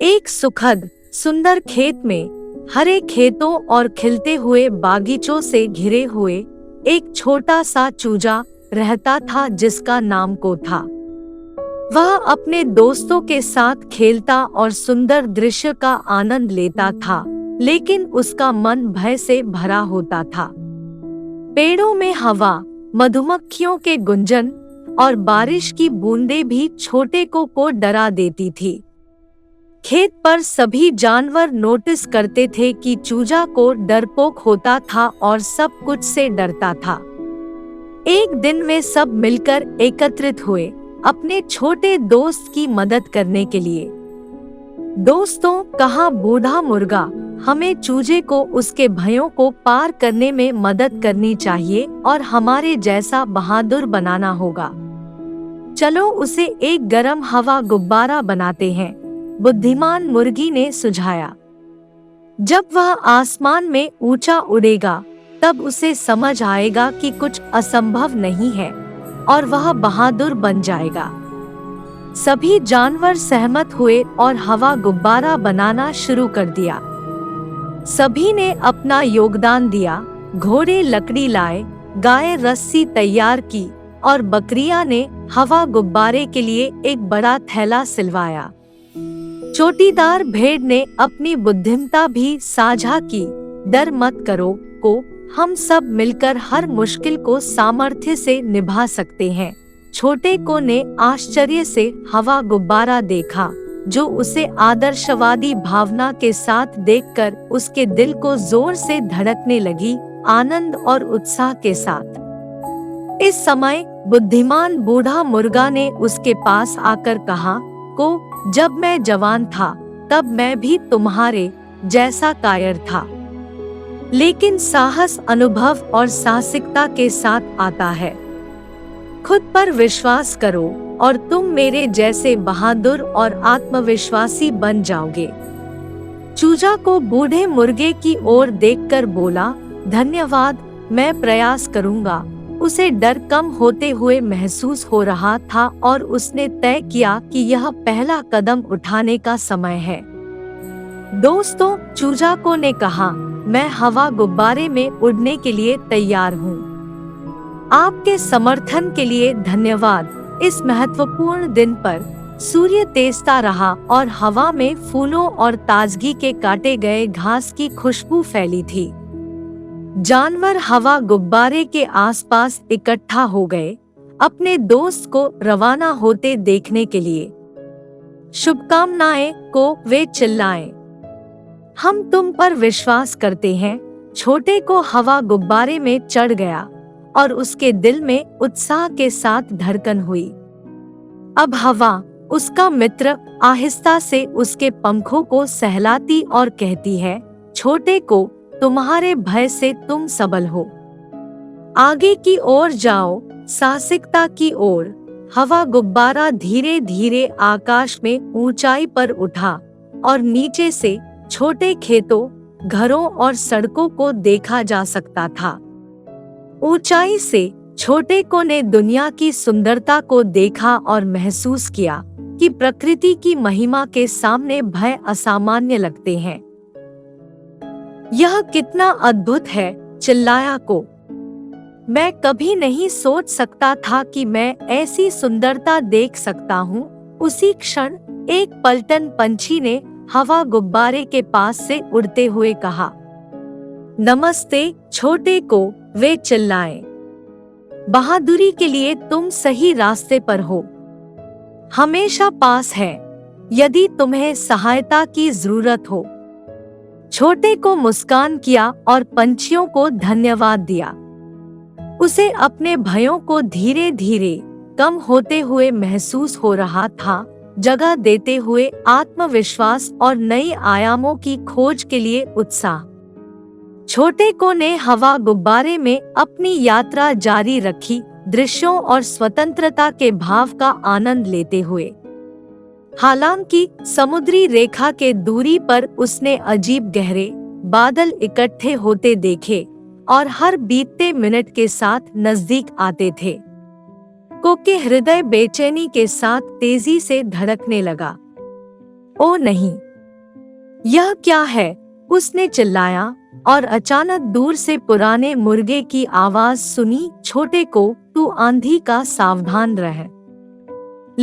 एक सुखद सुंदर खेत में, हरे खेतों और खिलते हुए बागीचों से घिरे हुए एक छोटा सा चूजा रहता था जिसका नाम को था। वह अपने दोस्तों के साथ खेलता और सुंदर दृश्य का आनंद लेता था, लेकिन उसका मन भय से भरा होता था। पेड़ों में हवा, मधुमक्खियों के गुंजन और बारिश की बूंदें भी छोटे को डरा देती थी। खेत पर सभी जानवर नोटिस करते थे कि चूजा को डरपोक होता था और सब कुछ से डरता था। एक दिन वे सब मिलकर एकत्रित हुए अपने छोटे दोस्त की मदद करने के लिए। दोस्तों, कहा बूढ़ा मुर्गा, हमें चूजे को उसके भयों को पार करने में मदद करनी चाहिए और हमारे जैसा बहादुर बनाना होगा। चलो उसे एक गर्म हवा गुब्बारा बनाते हैं, बुद्धिमान मुर्गी ने सुझाया। जब वह आसमान में ऊंचा उड़ेगा, तब उसे समझ आएगा कि कुछ असंभव नहीं है और वह बहादुर बन जाएगा। सभी जानवर सहमत हुए और हवा गुब्बारा बनाना शुरू कर दिया। सभी ने अपना योगदान दिया। घोड़े लकड़ी लाए, गाय रस्सी तैयार की और बकरियां ने हवा गुब्बारे के लिए एक बड़ा थैला सिलवाया। चोटीदार भेड़ ने अपनी बुद्धिमत्ता भी साझा की। डर मत करो को हम सब मिलकर हर मुश्किल को सामर्थ्य से निभा सकते हैं। छोटे को ने आश्चर्य से हवा गुब्बारा देखा, जो उसे आदर्शवादी भावना के साथ देखकर उसके दिल को जोर से धड़कने लगी, आनंद और उत्साह के साथ। इस समय बुद्धिमान बूढ़ा मुर्गा ने उसके पास आकर कहा, को जब मैं जवान था तब मैं भी तुम्हारे जैसा कायर था, लेकिन साहस अनुभव और साहसिकता के साथ आता है। खुद पर विश्वास करो और तुम मेरे जैसे बहादुर और आत्मविश्वासी बन जाओगे। चूजा को बूढ़े मुर्गे की ओर देखकर बोला, धन्यवाद, मैं प्रयास करूंगा। उसे डर कम होते हुए महसूस हो रहा था और उसने तय किया कि यह पहला कदम उठाने का समय है। दोस्तों, चूजा को ने कहा, मैं हवा गुब्बारे में उड़ने के लिए तैयार हूँ। आपके समर्थन के लिए धन्यवाद। इस महत्वपूर्ण दिन पर सूर्य तेजता रहा और हवा में फूलों और ताजगी के काटे गए घास की खुशबू फैली थी। जानवर हवा गुब्बारे के आसपास इकट्ठा हो गए, अपने दोस्त को रवाना होते देखने के लिए। शुभकामनाएं को वे चिल्लाए, हम तुम पर विश्वास करते हैं। छोटे को हवा गुब्बारे में चढ़ गया और उसके दिल में उत्साह के साथ धड़कन हुई। अब हवा, उसका मित्र, आहिस्ता से उसके पंखों को सहलाती और कहती है, छोटे को, तुम्हारे भय से तुम सबल हो। आगे की ओर जाओ, साहसिकता की ओर। हवा गुब्बारा धीरे धीरे आकाश में ऊंचाई पर उठा और नीचे से छोटे खेतों, घरों और सड़कों को देखा जा सकता था। ऊंचाई से छोटे को ने दुनिया की सुंदरता को देखा और महसूस किया कि प्रकृति की महिमा के सामने भय असामान्य लगते हैं। यह कितना अद्भुत है, चिल्लाया को। मैं कभी नहीं सोच सकता था कि मैं ऐसी सुंदरता देख सकता हूँ। उसी क्षण एक पलटन पंछी ने हवा गुब्बारे के पास से उड़ते हुए कहा, नमस्ते छोटे को, वे चिल्लाए। बहादुरी के लिए तुम सही रास्ते पर हो, हमेशा पास है यदि तुम्हें सहायता की जरूरत हो। छोटे को मुस्कान किया और पंछियों को धन्यवाद दिया। उसे अपने भयों को धीरे धीरे कम होते हुए महसूस हो रहा था, जगह देते हुए आत्मविश्वास और नई आयामों की खोज के लिए उत्साह। छोटे को ने हवा गुब्बारे में अपनी यात्रा जारी रखी, दृश्यों और स्वतंत्रता के भाव का आनंद लेते हुए। हालांकि समुद्री रेखा के दूरी पर उसने अजीब गहरे बादल इकट्ठे होते देखे और हर बीतते मिनट के साथ नजदीक आते थे। को के हृदय बेचैनी के साथ तेजी से धड़कने लगा। ओ नहीं, यह क्या है? उसने चिल्लाया और अचानक दूर से पुराने मुर्गे की आवाज सुनी, छोटे को, तू आंधी का सावधान रह।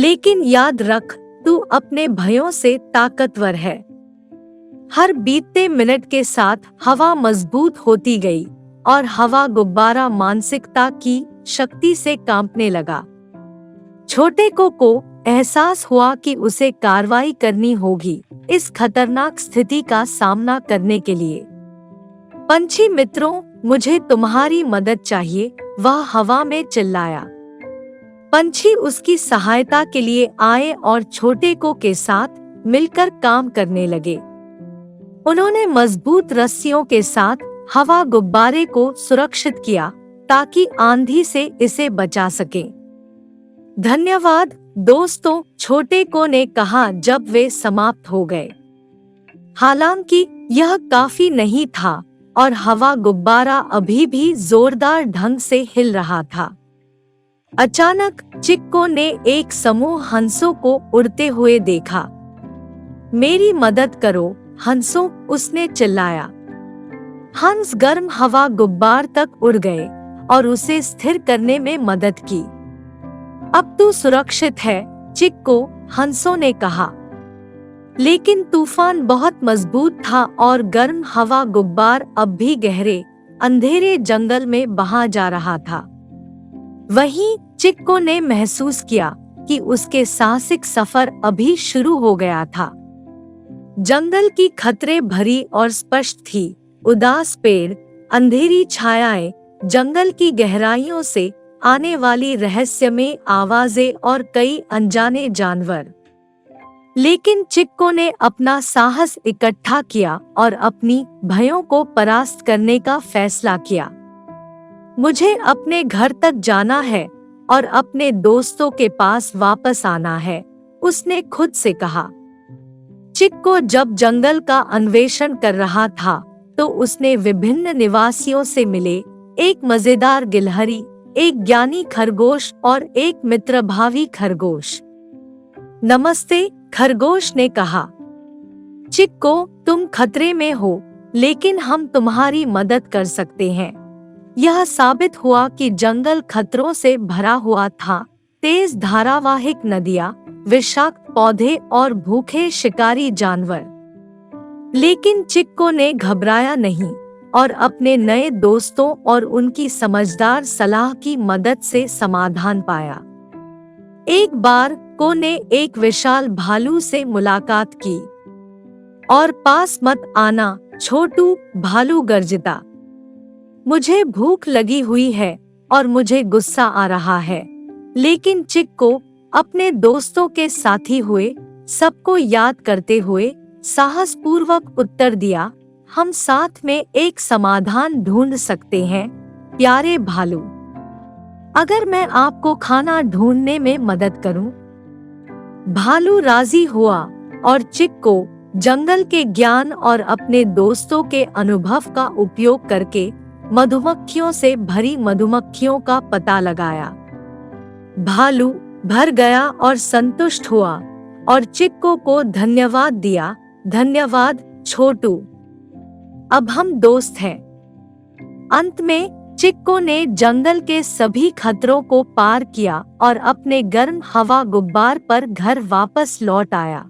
लेकिन याद रख, तू अपने भयों से ताकतवर है। हर बीतते मिनट के साथ हवा मजबूत होती गई और हवा गुब्बारा मानसिकता की शक्ति से कांपने लगा। छोटे को एहसास हुआ कि उसे कार्रवाई करनी होगी इस खतरनाक स्थिति का सामना करने के लिए। पंछी मित्रों, मुझे तुम्हारी मदद चाहिए, वह हवा में चिल्लाया। पंछी उसकी सहायता के लिए आए और छोटे को के साथ मिलकर काम करने लगे। उन्होंने मजबूत रस्सियों के साथ हवा गुब्बारे को सुरक्षित किया ताकि आंधी से इसे बचा सके। धन्यवाद दोस्तों, छोटे को ने कहा जब वे समाप्त हो गए। हालांकि यह काफी नहीं था और हवा गुब्बारा अभी भी जोरदार ढंग से हिल रहा था। अचानक चिक्को ने एक समूह हंसों को उड़ते हुए देखा। मेरी मदद करो हंसों, उसने चिल्लाया। हंस गर्म हवा गुब्बार तक उड़ गए और उसे स्थिर करने में मदद की। अब तू सुरक्षित है चिक्को, हंसों ने कहा। लेकिन तूफान बहुत मजबूत था और गर्म हवा गुब्बार अब भी गहरे अंधेरे जंगल में बहा जा रहा था। वहीं चिक्को ने महसूस किया कि उसके साहसिक सफर अभी शुरू हो गया था। जंगल की खतरे भरी और स्पष्ट थी। उदास पेड़, अंधेरी छायाएं, जंगल की गहराइयों से आने वाली रहस्यमय आवाजें और कई अनजाने जानवर। लेकिन चिक्को ने अपना साहस इकट्ठा किया और अपनी भयों को परास्त करने का फैसला किया। मुझे अपने घर तक जाना है और अपने दोस्तों के पास वापस आना है, उसने खुद से कहा। चिक्को जब जंगल का अन्वेषण कर रहा था तो उसने विभिन्न निवासियों से मिले, एक मजेदार गिलहरी, एक ज्ञानी खरगोश और एक मित्रभावी खरगोश। नमस्ते, खरगोश ने कहा। चिक्को, तुम खतरे में हो, लेकिन हम तुम्हारी मदद कर सकते हैं। यह साबित हुआ कि जंगल खतरों से भरा हुआ था। तेज धारावाहिक नदियां, विषाक्त पौधे और भूखे शिकारी जानवर। लेकिन चिक्को ने घबराया नहीं और अपने नए दोस्तों और उनकी समझदार सलाह की मदद से समाधान पाया। एक बार को ने एक विशाल भालू से मुलाकात की। और पास मत आना छोटू, भालू गर्जना। मुझे भूख लगी हुई है और मुझे गुस्सा आ रहा है। लेकिन चिक्को अपने दोस्तों के साथी हुए, सबको याद करते हुए साहसपूर्वक उत्तर दिया, हम साथ में एक समाधान ढूंढ सकते हैं प्यारे भालू। अगर मैं आपको खाना ढूंढने में मदद करूं? भालू राजी हुआ और चिक्को जंगल के ज्ञान और अपने दोस्तों के अनुभव का उपयोग करके मधुमक्खियों से भरी मधुमक्खियों का पता लगाया। भालू भर गया और संतुष्ट हुआ और चिक्को को धन्यवाद दिया। धन्यवाद छोटू, अब हम दोस्त हैं। अंत में चिक्को ने जंगल के सभी खतरों को पार किया और अपने गर्म हवा गुब्बार पर घर वापस लौट आया।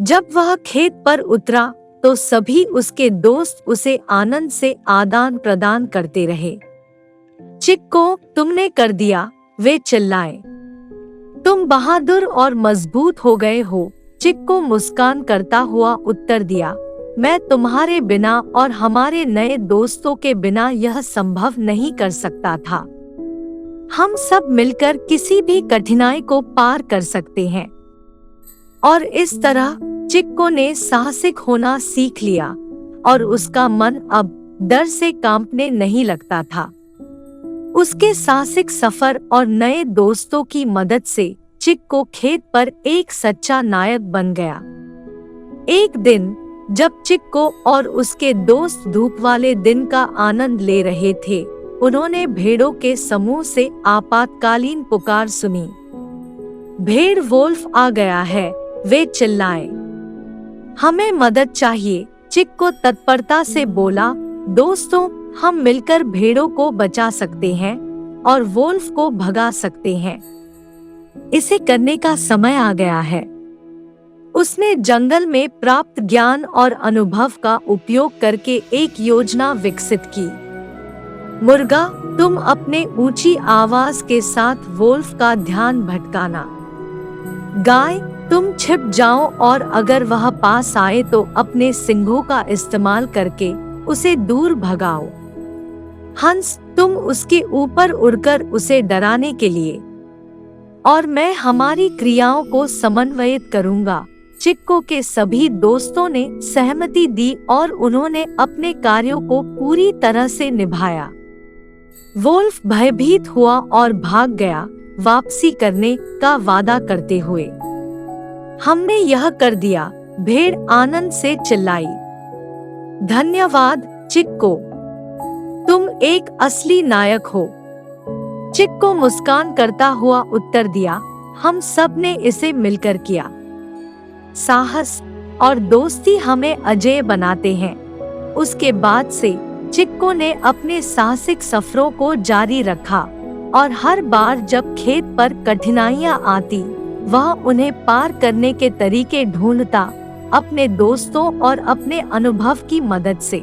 जब वह खेत पर उतरा तो सभी उसके दोस्त उसे आनंद से आदान प्रदान करते रहे। चिक्को, तुमने कर दिया, वे चिल्लाए। तुम बहादुर और मजबूत हो गए हो, चिक्को मुस्कान करता हुआ उत्तर दिया। मैं तुम्हारे बिना और हमारे नए दोस्तों के बिना यह संभव नहीं कर सकता था। हम सब मिलकर किसी भी कठिनाई को पार कर सकते हैं। और इस तरह चिक्को ने साहसिक होना सीख लिया और उसका मन अब डर से कांपने नहीं लगता था। उसके साहसिक सफर और नए दोस्तों की मदद से चिक्को खेत पर एक सच्चा नायक बन गया। एक दिन जब चिक्को और उसके दोस्त धूप वाले दिन का आनंद ले रहे थे, उन्होंने भेड़ों के समूह से आपातकालीन पुकार सुनी। भेड़ वोल्फ आ गया है, वे चिल्लाए। हमें मदद चाहिए, चिक्को तत्परता से बोला। दोस्तों, हम मिलकर भेड़ों को बचा सकते हैं और वोल्फ को भगा सकते हैं। इसे करने का समय आ गया है। उसने जंगल में प्राप्त ज्ञान और अनुभव का उपयोग करके एक योजना विकसित की। मुर्गा, तुम अपने ऊंची आवाज के साथ वोल्फ का ध्यान भटकाना। गाय, तुम छिप जाओ और अगर वह पास आए तो अपने सींगों का इस्तेमाल करके उसे दूर भगाओ। हंस, तुम उसके ऊपर उड़कर उसे डराने के लिए, और मैं हमारी क्रियाओं को समन्वयित करूंगा। चिक्को के सभी दोस्तों ने सहमति दी और उन्होंने अपने कार्यों को पूरी तरह से निभाया। वोल्फ भयभीत हुआ और भाग गया, वापसी करने का वादा करते हुए। हमने यह कर दिया, भेड़ आनंद से चिल्लाई। धन्यवाद चिक्को, तुम एक असली नायक हो। चिक्को मुस्कान करता हुआ उत्तर दिया, हम सब ने इसे मिलकर किया। साहस और दोस्ती हमें अजेय बनाते हैं। उसके बाद से चिक्को ने अपने साहसिक सफरों को जारी रखा और हर बार जब खेत पर कठिनाइयां आती, वह उन्हें पार करने के तरीके ढूंढता, अपने दोस्तों और अपने अनुभव की मदद से।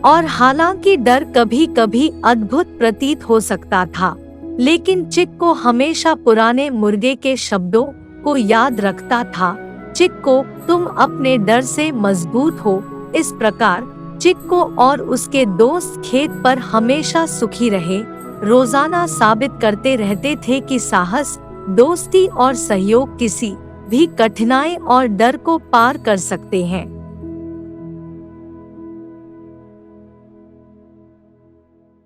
और हालांकि डर कभी कभी अद्भुत प्रतीत हो सकता था, लेकिन चिक्को हमेशा पुराने मुर्गे के शब्दों को याद रखता था, चिक्को, तुम अपने डर से मजबूत हो। इस प्रकार चिक्को और उसके दोस्त खेत पर हमेशा सुखी रहे, रोजाना साबित करते रहते थे कि साहस, दोस्ती और सहयोग किसी भी कठिनाई और डर को पार कर सकते हैं।